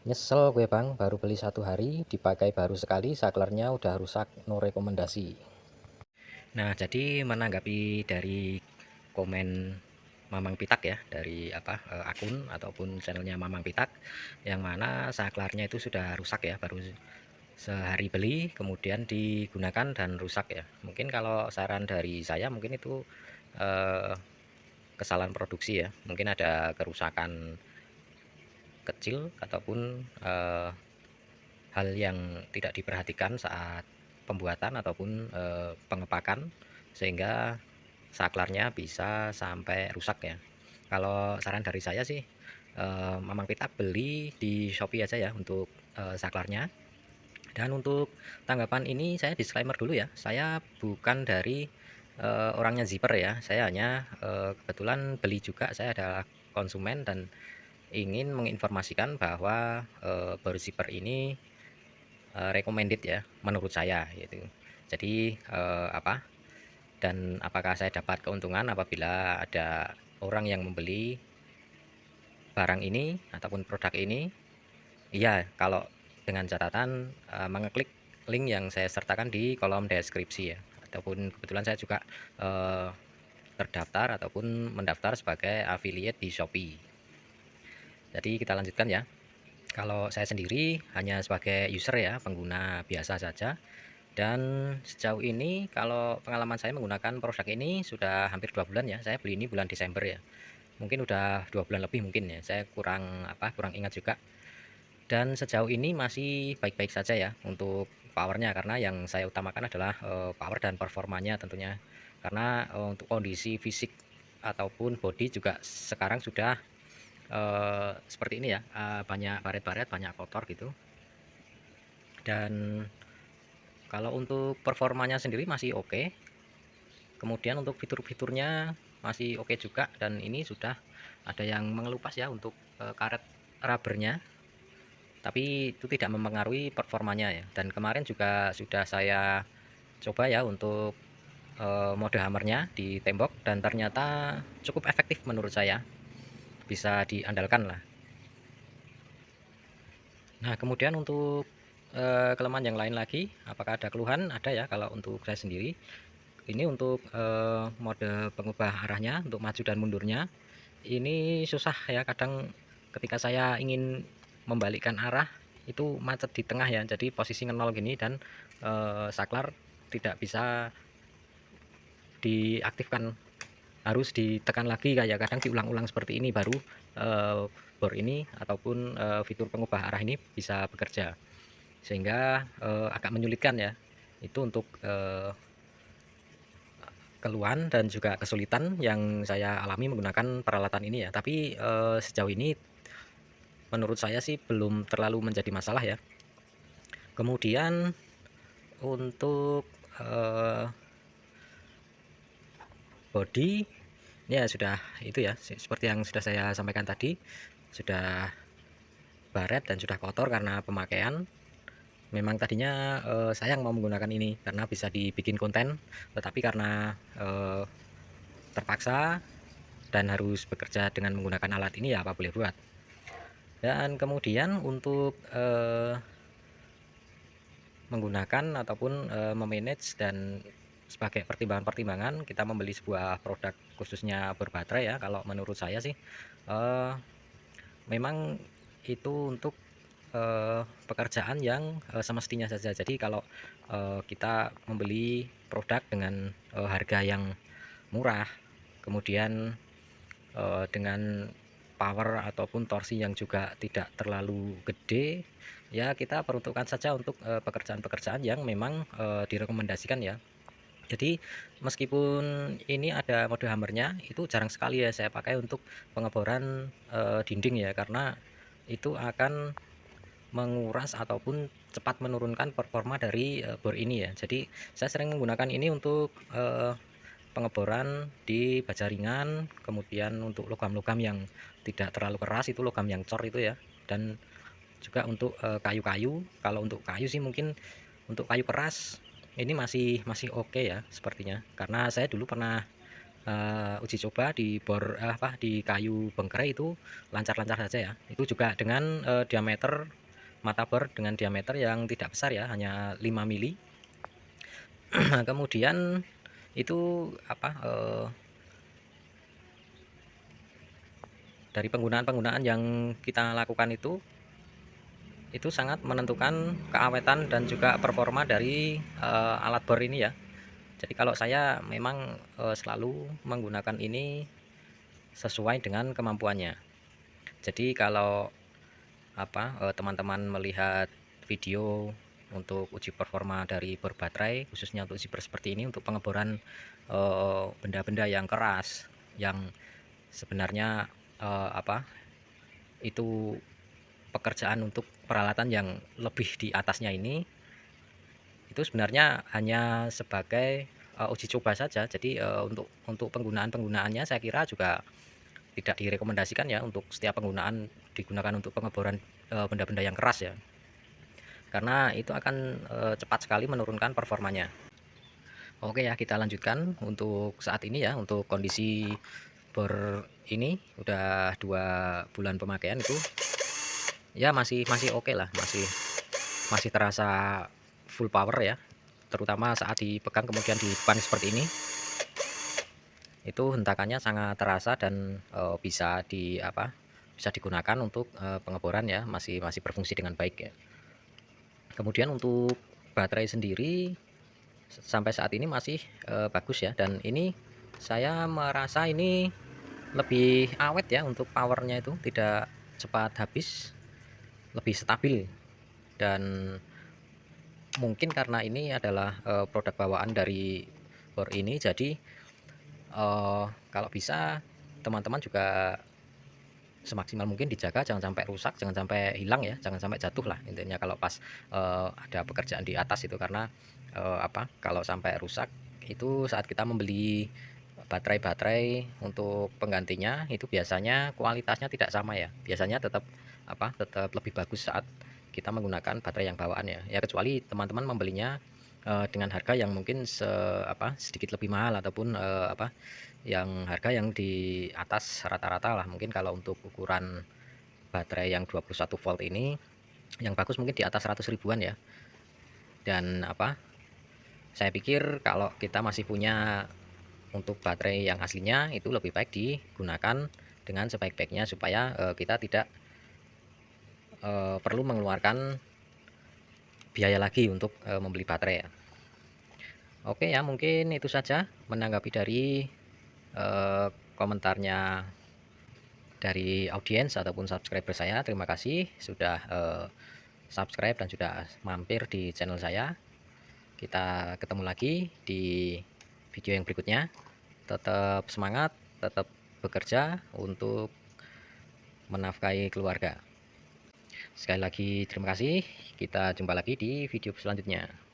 Nyesel gue bang, baru beli 1 hari, dipakai baru sekali, saklarnya udah rusak, no rekomendasi. Nah, jadi menanggapi dari komen Mamang Pitak ya, dari akun ataupun channelnya Mamang Pitak, yang mana saklarnya itu sudah rusak ya, baru sehari beli, kemudian digunakan dan rusak ya. Mungkin kalau saran dari saya, mungkin itu eh, kesalahan produksi ya, mungkin ada kerusakan kecil ataupun hal yang tidak diperhatikan saat pembuatan ataupun pengepakan, sehingga saklarnya bisa sampai rusak ya. Kalau saran dari saya sih, Mamang Pita beli di Shopee aja ya untuk saklarnya. Dan untuk tanggapan ini saya disclaimer dulu ya, saya bukan dari orangnya zipper ya, saya hanya kebetulan beli juga, saya adalah konsumen dan ingin menginformasikan bahwa berzipper ini recommended ya menurut saya gitu. Jadi dan apakah saya dapat keuntungan apabila ada orang yang membeli barang ini ataupun produk ini? Iya, kalau dengan catatan mengeklik link yang saya sertakan di kolom deskripsi ya. Ataupun kebetulan saya juga eh, terdaftar ataupun mendaftar sebagai affiliate di Shopee. Jadi kita lanjutkan ya. Kalau saya sendiri hanya sebagai user ya, pengguna biasa saja. Dan sejauh ini kalau pengalaman saya menggunakan produk ini sudah hampir 2 bulan ya. Saya beli ini bulan Desember ya. Mungkin udah 2 bulan lebih mungkin ya. Saya kurang ingat juga. Dan sejauh ini masih baik-baik saja ya untuk powernya, karena yang saya utamakan adalah power dan performanya tentunya. Karena untuk kondisi fisik ataupun body juga sekarang sudah seperti ini ya, banyak baret-baret, banyak kotor gitu. Dan kalau untuk performanya sendiri masih oke. Kemudian untuk fitur-fiturnya masih oke juga, dan ini sudah ada yang mengelupas ya untuk karet rubbernya, tapi itu tidak mempengaruhi performanya ya. Dan kemarin juga sudah saya coba ya untuk mode hammernya di tembok, dan ternyata cukup efektif menurut saya, bisa diandalkan lah. Nah, kemudian untuk kelemahan yang lain lagi, apakah ada keluhan? Ada ya. Kalau untuk saya sendiri ini untuk mode pengubah arahnya untuk maju dan mundurnya ini susah ya, kadang ketika saya ingin membalikkan arah itu macet di tengah ya, jadi posisi nol gini, dan saklar tidak bisa diaktifkan, harus ditekan lagi, kayak kadang diulang-ulang seperti ini baru bor ini ataupun fitur pengubah arah ini bisa bekerja, sehingga agak menyulitkan ya. Itu untuk keluhan dan juga kesulitan yang saya alami menggunakan peralatan ini ya. Tapi sejauh ini menurut saya sih belum terlalu menjadi masalah ya. Kemudian untuk body ya sudah itu ya, seperti yang sudah saya sampaikan tadi, sudah baret dan sudah kotor karena pemakaian. Memang tadinya sayang mau menggunakan ini karena bisa dibikin konten, tetapi karena terpaksa dan harus bekerja dengan menggunakan alat ini, ya apa boleh buat. Dan kemudian untuk menggunakan ataupun memanage dan sebagai pertimbangan-pertimbangan kita membeli sebuah produk khususnya berbaterai ya, kalau menurut saya sih memang itu untuk pekerjaan yang semestinya saja. Jadi kalau kita membeli produk dengan harga yang murah, kemudian dengan power ataupun torsi yang juga tidak terlalu gede, ya kita peruntukkan saja untuk pekerjaan-pekerjaan yang memang direkomendasikan ya. Jadi meskipun ini ada mode hammernya, itu jarang sekali ya saya pakai untuk pengeboran dinding ya, karena itu akan menguras ataupun cepat menurunkan performa dari bor ini ya. Jadi saya sering menggunakan ini untuk pengeboran di baja ringan, kemudian untuk logam-logam yang tidak terlalu keras, itu logam yang cor itu ya. Dan juga untuk kayu-kayu. Kalau untuk kayu sih mungkin untuk kayu keras ini masih masih oke ya sepertinya, karena saya dulu pernah uji coba di di kayu bengkerai itu lancar-lancar saja ya. Itu juga dengan diameter mata bor dengan diameter yang tidak besar ya, hanya 5 mili. Nah, kemudian itu dari penggunaan-penggunaan yang kita lakukan itu sangat menentukan keawetan dan juga performa dari alat bor ini ya. Jadi kalau saya memang selalu menggunakan ini sesuai dengan kemampuannya. Jadi kalau teman-teman melihat video untuk uji performa dari bor baterai, khususnya untuk uji bor seperti ini untuk pengeboran benda-benda yang keras yang sebenarnya itu pekerjaan untuk peralatan yang lebih di atasnya ini, itu sebenarnya hanya sebagai uji coba saja. Jadi untuk penggunaannya saya kira juga tidak direkomendasikan ya untuk setiap penggunaan digunakan untuk pengeboran benda-benda yang keras ya, karena itu akan cepat sekali menurunkan performanya. Oke ya, kita lanjutkan untuk saat ini ya. Untuk kondisi bor ini udah 2 bulan pemakaian itu ya masih oke lah, masih terasa full power ya, terutama saat dipegang kemudian dipan seperti ini, itu hentakannya sangat terasa dan bisa digunakan untuk pengeboran ya, masih berfungsi dengan baik ya. Kemudian untuk baterai sendiri sampai saat ini masih bagus ya, dan ini saya merasa ini lebih awet ya, untuk powernya itu tidak cepat habis, lebih stabil. Dan mungkin karena ini adalah produk bawaan dari bor ini, jadi kalau bisa teman-teman juga semaksimal mungkin dijaga, jangan sampai rusak, jangan sampai hilang ya, jangan sampai jatuh lah intinya kalau pas ada pekerjaan di atas itu. Karena kalau sampai rusak itu saat kita membeli baterai untuk penggantinya itu biasanya kualitasnya tidak sama ya, biasanya tetap tetap lebih bagus saat kita menggunakan baterai yang bawaan ya, kecuali teman-teman membelinya dengan harga yang mungkin sedikit lebih mahal, ataupun yang harga yang di atas rata-rata lah. Mungkin kalau untuk ukuran baterai yang 21 volt ini yang bagus mungkin di atas 100 ribuan ya. Dan saya pikir kalau kita masih punya untuk baterai yang aslinya, itu lebih baik digunakan dengan sebaik-baiknya, supaya kita tidak perlu mengeluarkan biaya lagi untuk membeli baterai ya. Oke ya, mungkin itu saja menanggapi dari komentarnya dari audiens ataupun subscriber saya. Terima kasih sudah subscribe dan sudah mampir di channel saya. Kita ketemu lagi di video yang berikutnya. Tetap semangat, tetap bekerja untuk menafkahi keluarga. Sekali lagi terima kasih. Kita jumpa lagi di video selanjutnya.